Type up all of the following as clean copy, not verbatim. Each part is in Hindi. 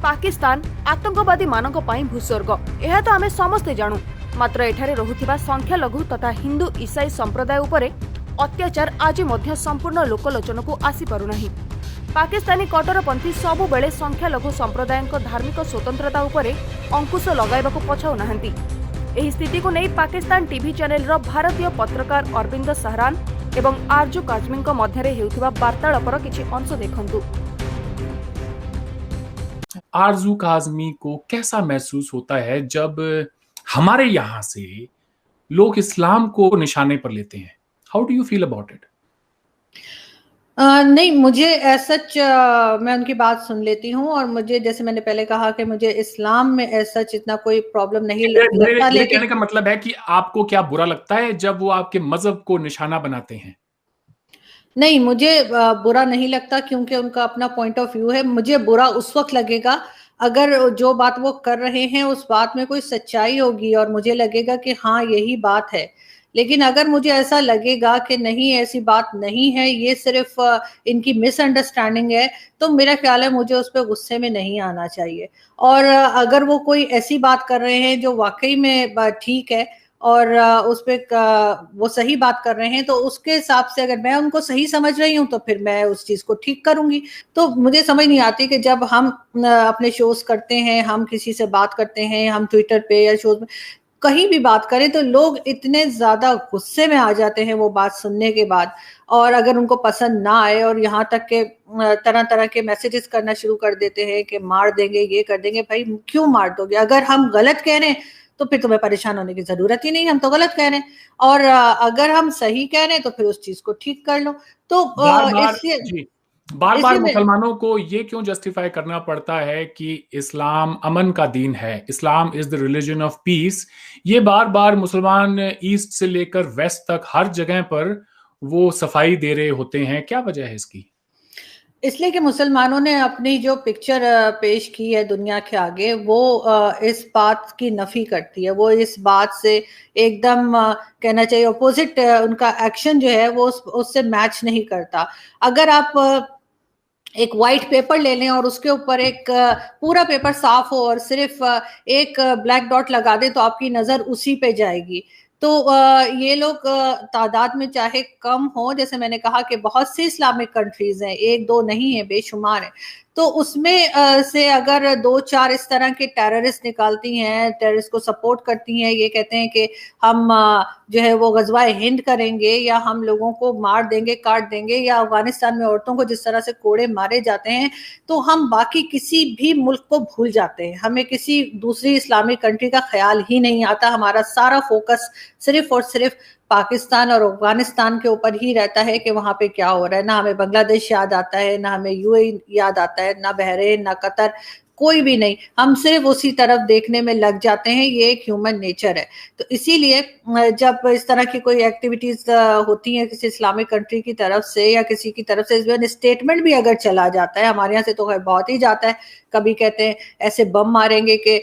पाकिस्तान आतंकवादी मानक पई भूस्वर्ग यह तो आमे समस्ते जानू। मात्र एठारे रहुथिबा संख्यालघु तथा हिंदू ईसाई संप्रदाय उपरे अत्याचार आज मध्य संपूर्ण लोकलोचन को आसी पारु नाही। पाकिस्तानी कट्टरपंथी सबु बेले संख्यालघु संप्रदायक धार्मिक स्वतंत्रता उपरे अंकुश लगाइबाकु पछाउ नाहंती। एही स्थिति को नहीं पाकिस्तान टीवी चैनल रो भारतीय पत्रकार अरविंद सहरान एवं आरजू काजमीन मध्य हेउथिबा वार्तालापर किछि अंश देखंतु। आरजू काजमी को कैसा महसूस होता है जब हमारे यहाँ से लोग इस्लाम को निशाने पर लेते हैं? How do you feel about it? नहीं, मुझे सच मैं उनकी बात सुन लेती हूँ और मुझे, जैसे मैंने पहले कहा कि मुझे इस्लाम में सच इतना कोई प्रॉब्लम नहीं लगता। मेरे कहने का मतलब है कि आपको क्या बुरा लगता है जब वो आपके मजहब को निशाना बनाते हैं? नहीं, मुझे बुरा नहीं लगता क्योंकि उनका अपना पॉइंट ऑफ व्यू है। मुझे बुरा उस वक्त लगेगा अगर जो बात वो कर रहे हैं उस बात में कोई सच्चाई होगी और मुझे लगेगा कि हाँ यही बात है। लेकिन अगर मुझे ऐसा लगेगा कि नहीं ऐसी बात नहीं है, ये सिर्फ इनकी मिसअंडरस्टैंडिंग है, तो मेरा ख्याल है मुझे उस पर गुस्से में नहीं आना चाहिए। और अगर वो कोई ऐसी बात कर रहे हैं जो वाकई में ठीक है और उस पे वो सही बात कर रहे हैं, तो उसके हिसाब से अगर मैं उनको सही समझ रही हूँ तो फिर मैं उस चीज को ठीक करूंगी। तो मुझे समझ नहीं आती कि जब हम अपने शोज करते हैं, हम किसी से बात करते हैं, हम ट्विटर पे या शोज में कहीं भी बात करें, तो लोग इतने ज्यादा गुस्से में आ जाते हैं वो बात सुनने के बाद, और अगर उनको पसंद ना आए और यहाँ तक के तरह तरह के मैसेजेस करना शुरू कर देते हैं कि मार देंगे, ये कर देंगे। भाई क्यों मार दोगे? अगर हम गलत कह रहे हैं तो फिर तुम्हें परेशान होने की जरूरत ही नहीं, हम तो गलत कह रहे हैं। और अगर हम सही कह रहे हैं तो फिर उस चीज को ठीक कर लो। तो बार बार मुसलमानों को ये क्यों जस्टिफाई करना पड़ता है कि इस्लाम अमन का दीन है, Islam is the religion of peace? ये बार बार मुसलमान ईस्ट से लेकर वेस्ट तक हर जगह पर वो सफाई दे रहे होते हैं, क्या वजह है इसकी? इसलिए कि मुसलमानों ने अपनी जो पिक्चर पेश की है दुनिया के आगे, वो इस बात की नफी करती है। वो इस बात से एकदम कहना चाहिए अपोजिट, उनका एक्शन जो है वो उससे मैच नहीं करता। अगर आप एक वाइट पेपर ले लें और उसके ऊपर एक पूरा पेपर साफ हो और सिर्फ एक ब्लैक डॉट लगा दे तो आपकी नजर उसी पे जाएगी। तो ये लोग तादाद में चाहे कम हो, जैसे मैंने कहा कि बहुत सी इस्लामिक कंट्रीज हैं, एक दो नहीं है, बेशुमार है, तो उसमें से अगर दो चार इस तरह के टेररिस्ट निकालती हैं, टेररिस्ट को सपोर्ट करती हैं, ये कहते हैं कि हम जो है वो गजवाए हिंद करेंगे या हम लोगों को मार देंगे, काट देंगे, या अफगानिस्तान में औरतों को जिस तरह से कोड़े मारे जाते हैं, तो हम बाकी किसी भी मुल्क को भूल जाते हैं। हमें किसी दूसरी इस्लामिक कंट्री का ख्याल ही नहीं आता। हमारा सारा फोकस सिर्फ और सिर्फ पाकिस्तान और अफगानिस्तान के ऊपर ही रहता है कि वहां पे क्या हो रहा है। ना हमें बांग्लादेश याद आता है, ना हमें यूएई याद आता है, ना बहरीन, ना कतर, कोई भी नहीं। हम सिर्फ उसी तरफ देखने में लग जाते हैं। ये एक ह्यूमन नेचर है। तो इसीलिए जब इस तरह की कोई एक्टिविटीज होती हैं किसी इस्लामिक कंट्री की तरफ से या किसी की तरफ से, इस स्टेटमेंट भी अगर चला जाता है, हमारे यहाँ से तो बहुत ही जाता है, कभी कहते हैं ऐसे बम मारेंगे कि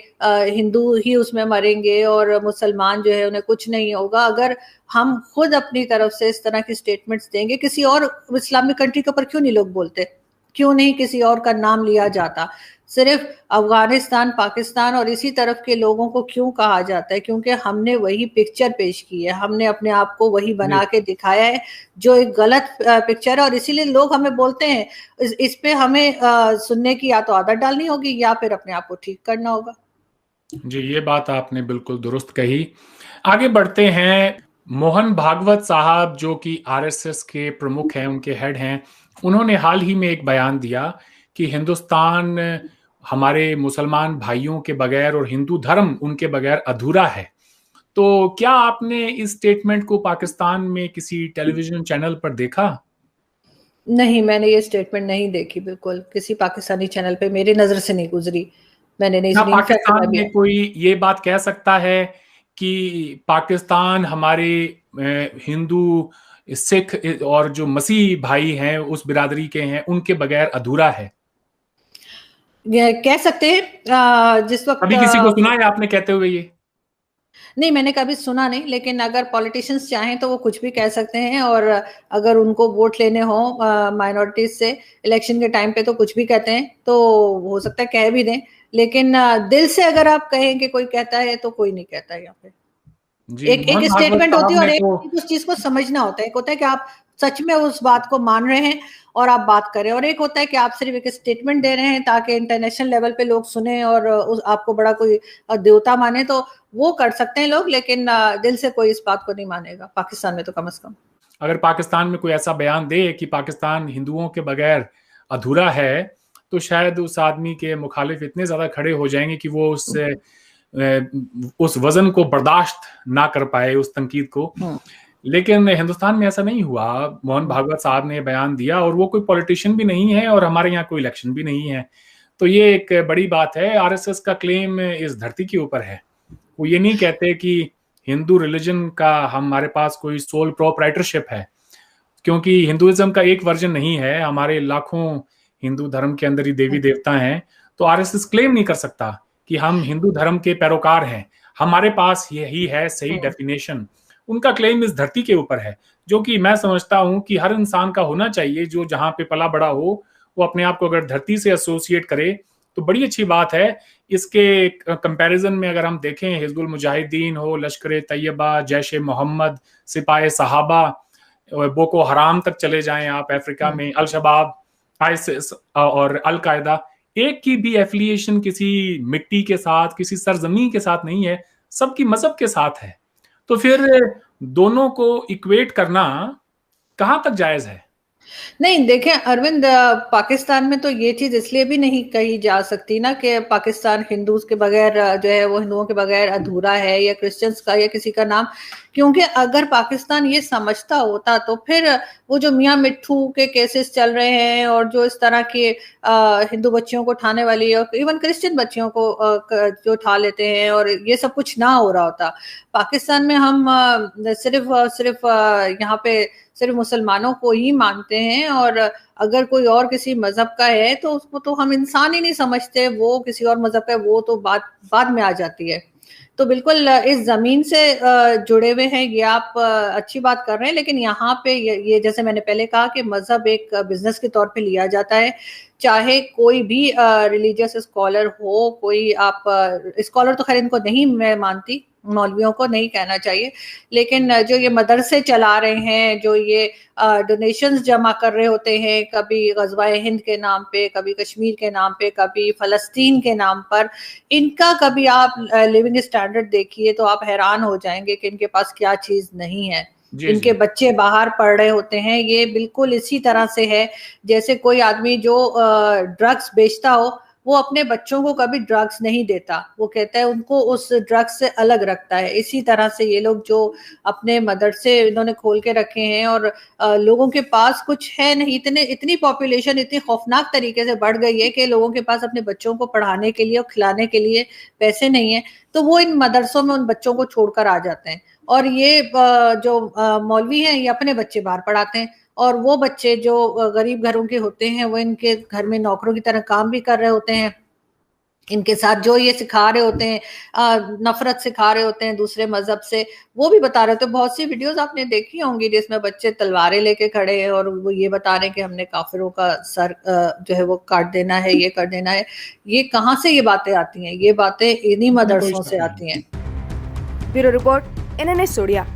हिंदू ही उसमें मरेंगे और मुसलमान जो है उन्हें कुछ नहीं होगा। अगर हम खुद अपनी तरफ से इस तरह की स्टेटमेंट्स देंगे, किसी और इस्लामिक कंट्री के ऊपर क्यों नहीं लोग बोलते? क्यों नहीं किसी और का नाम लिया जाता? सिर्फ अफगानिस्तान, पाकिस्तान और इसी तरफ के लोगों को क्यों कहा जाता है? क्योंकि हमने वही पिक्चर पेश की है, हमने अपने आप को वही बना के दिखाया है जो एक गलत पिक्चर है। और इसीलिए लोग हमें बोलते हैं इस पे हमें सुनने की या तो आदत डालनी होगी या फिर अपने आप को ठीक करना होगा। जी, ये बात आपने बिल्कुल दुरुस्त कही। आगे बढ़ते हैं। मोहन भागवत साहब जो कि आरएसएस के प्रमुख हैं, उनके हेड हैं, उन्होंने हाल ही में एक बयान दिया कि हिंदुस्तान हमारे मुसलमान भाइयों के बगैर और हिंदू धर्म उनके बगैर अधूरा है। तो क्या आपने इस स्टेटमेंट को पाकिस्तान में किसी टेलीविजन चैनल पर देखा? नहीं, मैंने ये स्टेटमेंट नहीं देखी, बिल्कुल किसी पाकिस्तानी चैनल पे मेरी नजर से नहीं गुजरी, मैंने नहीं सुनी। पाकिस्तान में कोई ये बात कह सकता है कि पाकिस्तान हमारे हिंदू, सिख और जो मसीह भाई हैं उस बिरादरी के हैं, उनके बगैर अधूरा है? कह सकते हैं। जिस वक्त अभी किसी को सुना है आपने कहते हुए ये? नहीं, मैंने कभी सुना नहीं, लेकिन अगर पॉलिटिशियंस चाहें तो वो कुछ भी कह सकते हैं, और अगर उनको वोट लेने हो माइनॉरिटीज से इलेक्शन के टाइम पे तो कुछ भी कहते हैं, तो हो सकता है कह भी दें, लेकिन दिल से अगर आप कहें कि कोई कहता है तो कोई नहीं कहता है यहाँ पे। जी, एक मोहन एक भागवत स्टेटमेंट होती साहब है और ने एक तो उस चीज को समझना होता है। एक होता है कि आप सच में उस बात को मान रहे हैं और आप बात करें, और एक होता है कि आप सिर्फ एक स्टेटमेंट दे रहे हैं ताकि इंटरनेशनल लेवल पे लोग सुने और आपको बड़ा कोई देवता माने, तो वो कर सकते हैं लोग, लेकिन दिल से कोई इस बात को नहीं मानेगा, पाकिस्तान में तो कम से कम। अगर पाकिस्तान में कोई ऐसा बयान दे कि पाकिस्तान हिंदुओं के बगैर अधूरा है, तो शायद उस आदमी के मुखालिफ इतने ज्यादा खड़े हो जाएंगे कि वो उस वजन को बर्दाश्त ना कर पाए, उस तनकीद को। लेकिन हिंदुस्तान में ऐसा नहीं हुआ। मोहन भागवत साहब ने बयान दिया, और वो कोई पॉलिटिशियन भी नहीं है, और हमारे यहाँ कोई इलेक्शन भी नहीं है, तो ये एक बड़ी बात है। आरएसएस का क्लेम इस धरती के ऊपर है। वो ये नहीं कहते कि हिंदू रिलीजन का हमारे पास कोई सोल प्रोप्राइटरशिप है, क्योंकि हिंदुइज्म का एक वर्जन नहीं है, हमारे लाखों हिंदू धर्म के अंदर ही देवी देवता हैं। तो आरएसएस क्लेम नहीं कर सकता कि हम हिंदू धर्म के पैरोकार हैं, हमारे पास यही है सही डेफिनेशन। उनका क्लेम इस धरती के ऊपर है, जो कि मैं समझता हूं कि हर इंसान का होना चाहिए, जो जहां पे पला बड़ा हो, वो अपने आप को अगर धरती से एसोसिएट करे तो बड़ी अच्छी बात है। इसके कंपैरिजन में अगर हम देखें, हिजबुल मुजाहिदीन हो, लश्कर तैयबा, जैश ए मोहम्मद, सिपाही सहाबा, बोको हराम तक चले जाएं आप अफ्रीका में, अल शबाब, आईसिस और अल कायदा, एक की भी एफिलिएशन किसी मिट्टी के साथ, किसी सरजमी के साथ नहीं है, सबकी मजहब के साथ है। तो फिर दोनों को इक्वेट करना कहां तक जायज है? नहीं, देखें अरविंद, पाकिस्तान में तो ये चीज इसलिए भी नहीं कही जा सकती ना कि पाकिस्तान हिंदूज के बगैर जो है वो हिंदुओं के बगैर अधूरा है, या क्रिश्चियंस का या किसी का नाम, क्योंकि अगर पाकिस्तान ये समझता होता तो फिर वो जो मियाँ मिट्ठू के केसेस चल रहे हैं और जो इस तरह के हिंदू बच्चियों को उठाने वाली और इवन क्रिश्चियन बच्चियों को जो उठा लेते हैं, और ये सब कुछ ना हो रहा होता। पाकिस्तान में हम सिर्फ यहाँ पे सिर्फ मुसलमानों को ही मानते हैं, और अगर कोई और किसी मजहब का है तो उसको तो हम इंसान ही नहीं समझते, वो किसी और मजहब का है वो तो बात बाद में आ जाती है। तो बिल्कुल इस जमीन से जुड़े हुए हैं, ये आप अच्छी बात कर रहे हैं, लेकिन यहाँ पे ये जैसे मैंने पहले कहा कि मजहब एक बिजनेस के तौर पे लिया जाता है। चाहे कोई भी रिलीजियस स्कॉलर हो, कोई आप स्कॉलर तो खैर इनको नहीं मैं मानती, मौलवियों को नहीं कहना चाहिए, लेकिन जो ये मदरसे चला रहे हैं, जो ये डोनेशंस जमा कर रहे होते हैं, कभी ग़ज़वा-ए हिंद के नाम पे, कभी कश्मीर के नाम पे, कभी फ़लस्तीन के नाम पर, इनका कभी आप लिविंग स्टैंडर्ड देखिए तो आप हैरान हो जाएंगे कि इनके पास क्या चीज़ नहीं है। इनके बच्चे बाहर पढ़ रहे होते हैं। ये बिल्कुल इसी तरह से है जैसे कोई आदमी जो ड्रग्स बेचता हो, वो अपने बच्चों को कभी ड्रग्स नहीं देता, वो कहता है उनको उस ड्रग्स से अलग रखता है। इसी तरह से ये लोग जो अपने मदरसे इन्होंने खोल के रखे हैं, और लोगों के पास कुछ है नहीं, इतनी पॉपुलेशन इतनी खौफनाक तरीके से बढ़ गई है कि लोगों के पास अपने बच्चों को पढ़ाने के लिए और खिलाने के लिए पैसे नहीं है, तो वो इन मदरसों में उन बच्चों को छोड़कर आ जाते हैं। और ये जो मौलवी हैं, ये अपने बच्चे बाहर पढ़ाते हैं, और वो बच्चे जो गरीब घरों के होते हैं, वो इनके घर में नौकरों की तरह काम भी कर रहे होते हैं। इनके साथ जो ये सिखा रहे होते हैं, नफरत सिखा रहे होते हैं दूसरे मजहब से, वो भी बता रहे होते हैं। बहुत सी वीडियोस आपने देखी होंगी जिसमें बच्चे तलवारें लेके खड़े हैं और वो ये बता रहे हैं कि हमने काफिरों का सर जो है वो काट देना है, ये कर देना है। ये कहाँ से ये बातें आती हैं? ये बातें इन्हीं मदरसों से आती हैं। Bureau report, NNS Odia.